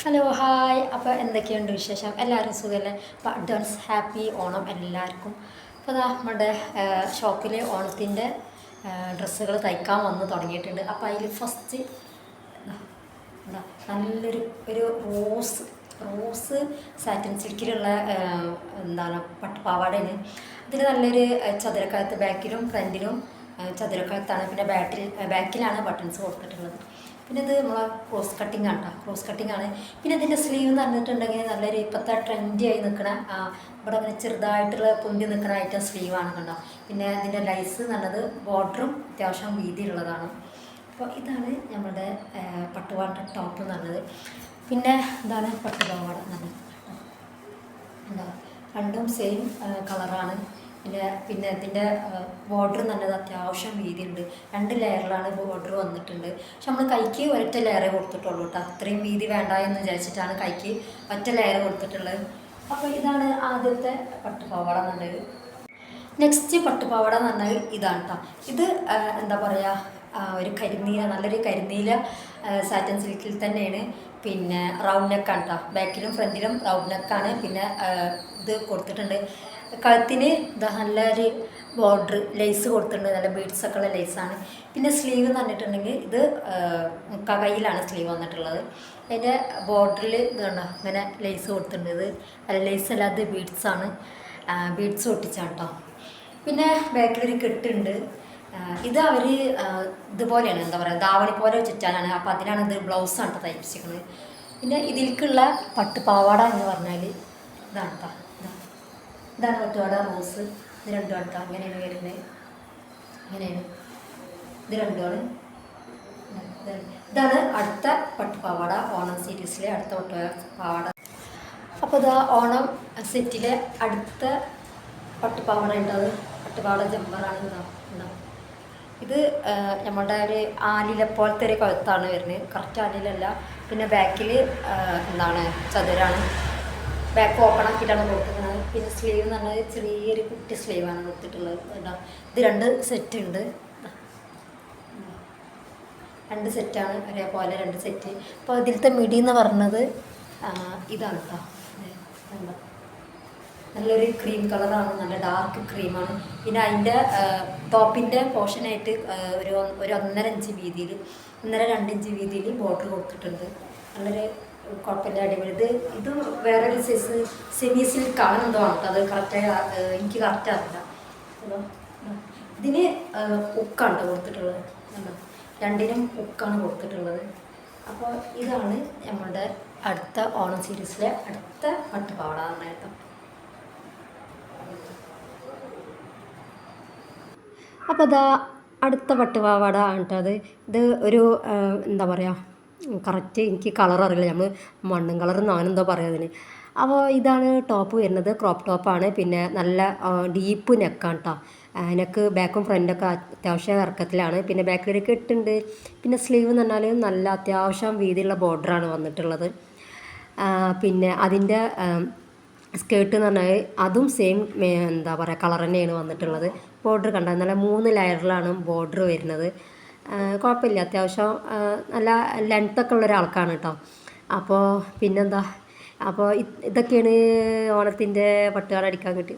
Hello hi. അപ്പോൾ എന്തൊക്കെയുണ്ട് വിശേഷം? എല്ലാവരും സുഖമല്ലേ? അപ്പോൾ അഡ്വാൻസ് ഹാപ്പി ഓണം എല്ലാവർക്കും. അപ്പോൾ അതാ നമ്മുടെ ഷോപ്പിൽ ഓണത്തിൻ്റെ ഡ്രസ്സുകൾ തയ്ക്കാൻ വന്ന് തുടങ്ങിയിട്ടുണ്ട്. അപ്പോൾ അതിൽ ഫസ്റ്റ് എന്താ നല്ലൊരു ഒരു റോസ് റോസ് സാറ്റിൻ സിൽക്കിലുള്ള എന്താണ് പട്ടുപാവാടയാണ്. ഇതിൽ നല്ലൊരു ചതുരക്കകത്ത് ബാക്കിലും ഫ്രണ്ടിലും ചതുരക്കകത്താണ്. പിന്നെ ബാക്കിലാണ് ബട്ടൺസ് കൊടുത്തിട്ടുള്ളത്. പിന്നെ ഇത് നമ്മളെ ക്രോസ് കട്ടിങ് ആണ് കേട്ടോ, ക്രോസ് കട്ടിങ് ആണ്. പിന്നെ ഇതിൻ്റെ സ്ലീവ് എന്ന് പറഞ്ഞിട്ടുണ്ടെങ്കിൽ നല്ലൊരു ഇപ്പോഴത്തെ ട്രെൻഡി ആയി നിൽക്കണ ഇവിടെ അങ്ങനെ ചെറുതായിട്ടുള്ള പൊന്തി നിൽക്കുന്ന ഐറ്റം സ്ലീവാണ് കണ്ടോ. പിന്നെ ഇതിൻ്റെ ലൈസ് എന്ന് പറഞ്ഞത് ബോർഡറും അത്യാവശ്യം വീതിയുള്ളതാണ്. അപ്പോൾ ഇതാണ് നമ്മുടെ പട്ടുപാവാട ടോപ്പ് എന്ന് പറഞ്ഞത്. പിന്നെ ഇതാണ് പട്ടുപാവാട എന്ന് പറഞ്ഞത്. എന്താ രണ്ടും സെയിം കളറാണ്. പിന്നെ ഇതിൻ്റെ ബോർഡർ നല്ലത് അത്യാവശ്യം വീതിയുണ്ട്. 2 ലെയറിലാണ് ബോർഡർ വന്നിട്ടുണ്ട്. പക്ഷെ നമ്മൾ കൈക്ക് ഒരൊറ്റ ലെയറേ കൊടുത്തിട്ടുള്ളൂ കേട്ടോ. അത്രയും വീതി വേണ്ട എന്ന് വിചാരിച്ചിട്ടാണ് കൈക്ക് ഒറ്റ ലെയർ കൊടുത്തിട്ടുള്ളത്. അപ്പോൾ ഇതാണ് ആദ്യത്തെ പട്ടുപാവാട എന്നുള്ളത്. നെക്സ്റ്റ് പട്ടുപാവാട എന്ന് പറഞ്ഞാൽ ഇതാണ് കേട്ടോ. ഇത് എന്താ പറയുക, ഒരു കരിനീല, നല്ലൊരു കരിനീല സാറ്റൻ സിൽക്കിൽ തന്നെയാണ്. പിന്നെ റൗണ്ട് നെക്കാണ് കേട്ടോ, ബാക്കിലും ഫ്രണ്ടിലും റൗണ്ട് നെക്കാണ്. പിന്നെ ഇത് കൊടുത്തിട്ടുണ്ട് കഴുത്തിന് ഇതാ നല്ലൊരു ബോർഡർ ലേസ് കൊടുത്തിട്ടുണ്ട്, നല്ല ബീഡ്സൊക്കെ ഉള്ള ലേസാണ്. പിന്നെ സ്ലീവ് എന്ന് പറഞ്ഞിട്ടുണ്ടെങ്കിൽ ഇത് കയ്യിലാണ് സ്ലീവ് വന്നിട്ടുള്ളത്. അതിൻ്റെ ബോർഡറിൽ ഇത് കണ്ടോ ഇങ്ങനെ ലേസ് കൊടുത്തിട്ടുണ്ട്. ഇത് അല്ല ലേസ് അല്ല, അത് ബീഡ്സാണ്, ബീഡ്സ് ഒട്ടിച്ചാണ് കേട്ടോ. പിന്നെ ബാക്കിലൊരു കെട്ടുണ്ട്. ഇത് അവർ ഇതുപോലെയാണ്, എന്താ പറയുക, ധാവണി പോലെ ചുറ്റാനാണ്. അപ്പോൾ അതിനാണ് ഇത് ബ്ലൗസാണ് കേട്ടോ തയ്പ്പിച്ചിരിക്കുന്നത്. പിന്നെ ഇതിലേക്കുള്ള പട്ടുപാവാട എന്ന് പറഞ്ഞാൽ ഇതാണ് കേട്ടോ. ഇതാണ് പട്ടുപാവാട റോസ്. ഇത് രണ്ടും അടുത്ത അങ്ങനെയാണ് വരുന്നത്. അങ്ങനെയാണ് ഇത് രണ്ടുമാണ്. ഇതാണ് അടുത്ത പട്ടുപാവാട, ഓണം സീരീസിലെ അടുത്ത പട്ടുപാവാട. അപ്പോൾ ഇതാ ഓണം സെറ്റിലെ അടുത്ത പട്ടുപാവാട ഉണ്ടത്. പട്ടുപാവാട ജമ്പറാണ്. ഉണ്ടാവും ഇത് നമ്മളുടെ ഒരു ആലില പോലത്തെ ഒരു കഴുത്താണ് വരുന്നത്. കറക്റ്റ് ആലിലല്ല. പിന്നെ ബാക്കിൽ എന്താണ് ചതുരാണ്. ബാക്ക് ഓപ്പൺ ആക്കിയിട്ടാണ് കൊടുക്കുന്നത്. പിന്നെ സ്ലീവ് എന്ന് പറഞ്ഞാൽ ചെറിയൊരു കുട്ടി സ്ലീവാണ് കൊടുത്തിട്ടുള്ളത്. ഇത് 2 സെറ്റ് ഉണ്ട്. 2 സെറ്റാണ് ഒരേപോലെ 2 സെറ്റ്. അപ്പോൾ ഇതിലത്തെ മിടി എന്ന് പറഞ്ഞത് ഇതാണ് കേട്ടോ. നല്ലൊരു ക്രീം കളറാണ്, നല്ല ഡാർക്ക് ക്രീമാണ്. പിന്നെ അതിൻ്റെ ടോപ്പിൻ്റെ പോർഷനായിട്ട് ഒരു 1.5 ഇഞ്ച് വീതിയിൽ, 1.5-2 ഇഞ്ച് വീതിയിൽ ബോർഡർ കൊടുത്തിട്ടുണ്ട്. നല്ലൊരു കുഴപ്പമില്ല, അടിപൊളി. ഇത് വേറൊരു സൈസ് സെമി സിൽക്കാണ് എന്തോ ആണ് കേട്ടോ. അത് കറക്റ്റായി എനിക്ക് കറക്റ്റ് അറിയില്ല. ഇതിന് ഉക്കാണ് കൊടുത്തിട്ടുള്ളത്. 2നും ഉക്കാണ് കൊടുത്തിട്ടുള്ളത്. അപ്പോൾ ഇതാണ് നമ്മളുടെ അടുത്ത ഓണം സീരീസിലെ അടുത്ത പട്ടുപാവാട കേട്ടോ. അപ്പോൾ അതാ അടുത്ത പട്ടുപാവാട കേട്ടത്. ഇത് ഒരു എന്താ പറയുക, കറക്റ്റ് എനിക്ക് കളർ അറിയില്ല, നമ്മൾ മണ്ണും കളർ ഞാനെന്തോ പറയുക അതിന്. അപ്പോൾ ഇതാണ് ടോപ്പ് വരുന്നത്, ക്രോപ്പ് ടോപ്പാണ്. പിന്നെ നല്ല ഡീപ്പ് നെക്കാണ് കേട്ടോ. നെക്ക് ബാക്കും ഫ്രണ്ടൊക്കെ അത്യാവശ്യം ഇറക്കത്തിലാണ്. പിന്നെ ബാക്കിലൊരു കെട്ടുണ്ട്. പിന്നെ സ്ലീവ് എന്ന് പറഞ്ഞാൽ നല്ല അത്യാവശ്യം വീതിയുള്ള ബോർഡറാണ് വന്നിട്ടുള്ളത്. പിന്നെ അതിൻ്റെ സ്കേർട്ട് എന്ന് പറഞ്ഞാൽ അതും സെയിം എന്താ പറയുക കളർ തന്നെയാണ് വന്നിട്ടുള്ളത്. ബോർഡർ കണ്ടാൽ നല്ല 3 ലെയറിലാണ് ബോർഡർ വരുന്നത്. കുഴപ്പമില്ല, അത്യാവശ്യം നല്ല ലെങ്ത്തൊക്കെ ഉള്ള ഒരാൾക്കാണ് കേട്ടോ. അപ്പോൾ പിന്നെന്താ, അപ്പോൾ ഇതൊക്കെയാണ് ഓണത്തിൻ്റെ പട്ടുപാവാട അടിക്കാൻ കിട്ടി.